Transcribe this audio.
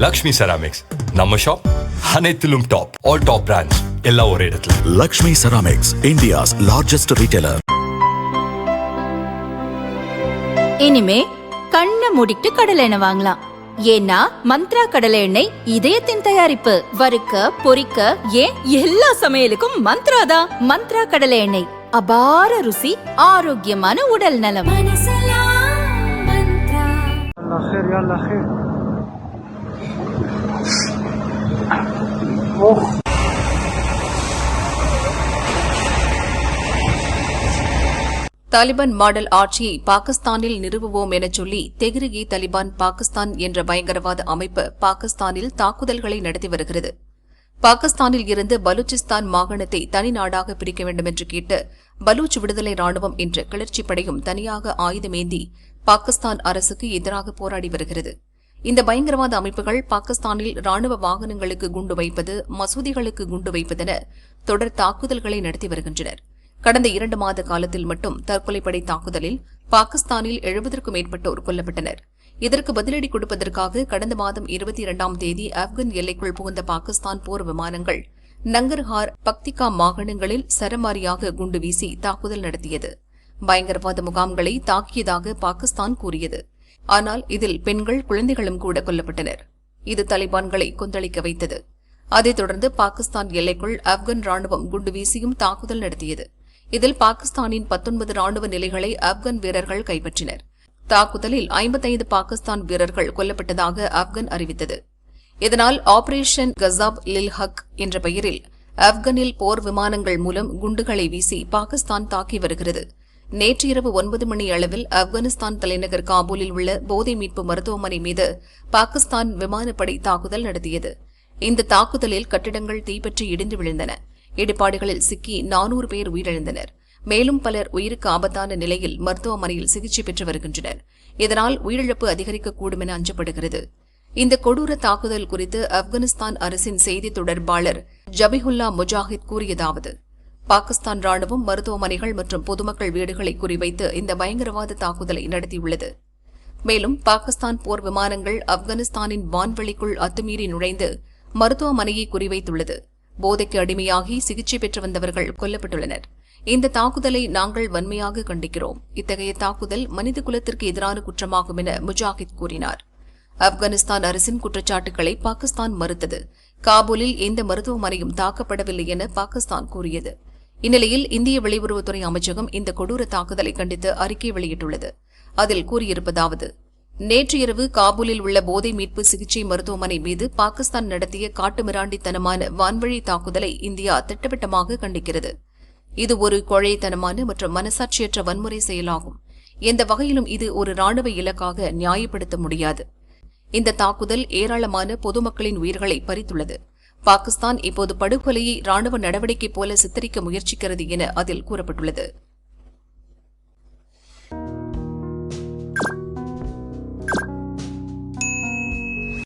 Lakshmi ceramics நம்ம shop அனைத்திலும் top. All top brands எல்லாம் ஒரே இடத்துல. Lakshmi ceramics, India's largest retailer. இனிமே கண்ணை மூடிட்டு கடலை எண்ணெய் வாங்கலாம். ஏன்னா மந்த்ரா கடலை எண்ணெய் இதயத்தின் தயாரிப்பு. வறுக்க, பொரிக்க, ஏன் எல்லா சமையலுக்கும் மந்த்ரா தான். மந்த்ரா கடலை எண்ணெய், அபார ருசி, ஆரோக்கியமான உடல் நலம். தாலிபான் மாடல் ஆட்சியை பாகிஸ்தானில் நிறுவுவோம் என சொல்லி தெஹ்ரிக் தாலிபான் பாகிஸ்தான் என்ற பயங்கரவாத அமைப்பு பாகிஸ்தானில் தாக்குதல்களை நடத்தி வருகிறது. பாகிஸ்தானில் இருந்து பலூச்சிஸ்தான் மாகாணத்தை தனி நாடாக பிரிக்க வேண்டும் என்று கேட்டு பலூச் விடுதலை ராணுவம் என்ற கிளர்ச்சி படையும் தனியாக ஆயுதமேந்தி பாகிஸ்தான் அரசுக்கு எதிராக போராடி வருகிறது. இந்த பயங்கரவாத அமைப்புகள் பாகிஸ்தானில் ராணுவ வாகனங்களுக்கு குண்டு வைப்பது, மசூதிகளுக்கு குண்டு வைப்பதென தொடர் தாக்குதல்களை நடத்தி வருகின்றனர். கடந்த 2 மாத காலத்தில் மட்டும் தற்கொலைப்படை தாக்குதலில் பாகிஸ்தானில் 70க்கும் மேற்பட்டோர் கொல்லப்பட்டனர். இதற்கு பதிலடி கொடுப்பதற்காக கடந்த மாதம் 22ஆம் தேதி ஆப்கன் எல்லைக்குள் புகுந்த பாகிஸ்தான் போர் விமானங்கள் நங்கர்ஹார், பக்திகா மாகாணங்களில் சரமாரியாக குண்டு வீசி தாக்குதல் நடத்தியது. பயங்கரவாத முகாம்களை தாக்கியதாக பாகிஸ்தான் கூறியது. ஆனால் இதில் பெண்கள், குழந்தைகளும் கூட கொல்லப்பட்டனர். இது தலிபான்களை கொந்தளிக்க வைத்தது. அதைத் தொடர்ந்து பாகிஸ்தான் எல்லைக்குள் ஆப்கன் ராணுவம் குண்டு வீசியும் தாக்குதல் நடத்தியது. இதில் பாகிஸ்தானின் 19 ராணுவ நிலைகளை ஆப்கன் வீரர்கள் கைப்பற்றினர். தாக்குதலில் 55 பாகிஸ்தான் வீரர்கள் கொல்லப்பட்டதாக ஆப்கன் அறிவித்தது. இதனால் ஆபரேஷன் கசாப் லில் ஹக் என்ற பெயரில் ஆப்கனில் போர் விமானங்கள் மூலம் குண்டுகளை வீசி பாகிஸ்தான் தாக்கி வருகிறது. நேற்று இரவு 9 மணி அளவில் ஆப்கானிஸ்தான் தலைநகர் காபூலில் உள்ள போதை மீட்பு மருத்துவமனை மீது பாகிஸ்தான் விமானப்படை தாக்குதல் நடத்தியது. இந்த தாக்குதலில் கட்டிடங்கள் தீப்பற்றி இடிந்து விழுந்தன. இடிபாடுகளில் சிக்கி 400 பேர் உயிரிழந்தனர். மேலும் பலர் உயிருக்கு ஆபத்தான நிலையில் மருத்துவமனையில் சிகிச்சை பெற்று வருகின்றனர். இதனால் உயிரிழப்பு அதிகரிக்கக்கூடும் என அஞ்சப்படுகிறது. இந்த கொடூர தாக்குதல் குறித்து ஆப்கானிஸ்தான் அரசின் செய்தி தொடர்பாளர் ஜபிஹுல்லா முஜாஹித் கூறியதாவது: பாகிஸ்தான் ராணுவம் மருத்துவமனைகள் மற்றும் பொதுமக்கள் வீடுகளை குறிவைத்து இந்த பயங்கரவாத தாக்குதலை நடத்தியுள்ளது. மேலும் பாகிஸ்தான் போர் விமானங்கள் ஆப்கானிஸ்தானின் வான்வெளிக்குள் அத்துமீறி நுழைந்து மருத்துவமனையை குறிவைத்துள்ளது. போதைக்கு அடிமையாகி சிகிச்சை பெற்று வந்தவர்கள் கொல்லப்பட்டுள்ளனர். இந்த தாக்குதலை நாங்கள் வன்மையாக கண்டிக்கிறோம். இத்தகைய தாக்குதல் மனித குலத்திற்கு எதிரான குற்றமாகும் என முஜாஹித் கூறினார். ஆப்கானிஸ்தான் அரசின் குற்றச்சாட்டுகளை பாகிஸ்தான் மறுத்தது. காபூலில் எந்த மருத்துவமனையும் தாக்கப்படவில்லை என பாகிஸ்தான் கூறியது. இந்நிலையில் இந்திய வெளியுறவுத்துறை அமைச்சகம் இந்த கொடூர தாக்குதலை கண்டித்து அறிக்கை வெளியிட்டுள்ளது. அதில் கூறியிருப்பதாவது: நேற்று இரவு காபூலில் உள்ள போதை மீட்பு சிகிச்சை மருத்துவமனை மீது பாகிஸ்தான் நடத்திய காட்டுமிராண்டித்தனமான வான்வழி தாக்குதலை இந்தியா திட்டவட்டமாக கண்டிக்கிறது. இது ஒரு கோழைத்தனமான மற்றும் மனசாட்சியற்ற வன்முறை செயலாகும். எந்த வகையிலும் இது ஒரு ராணுவ இலக்காக நியாயப்படுத்த முடியாது. இந்த தாக்குதல் ஏராளமான பொதுமக்களின் உயிர்களை பறித்துள்ளது. பாகிஸ்தான் இப்போது படுகொலையை ராணுவ நடவடிக்கை போல சித்தரிக்க முயற்சிக்கிறது என அதில் கூறப்பட்டுள்ளது.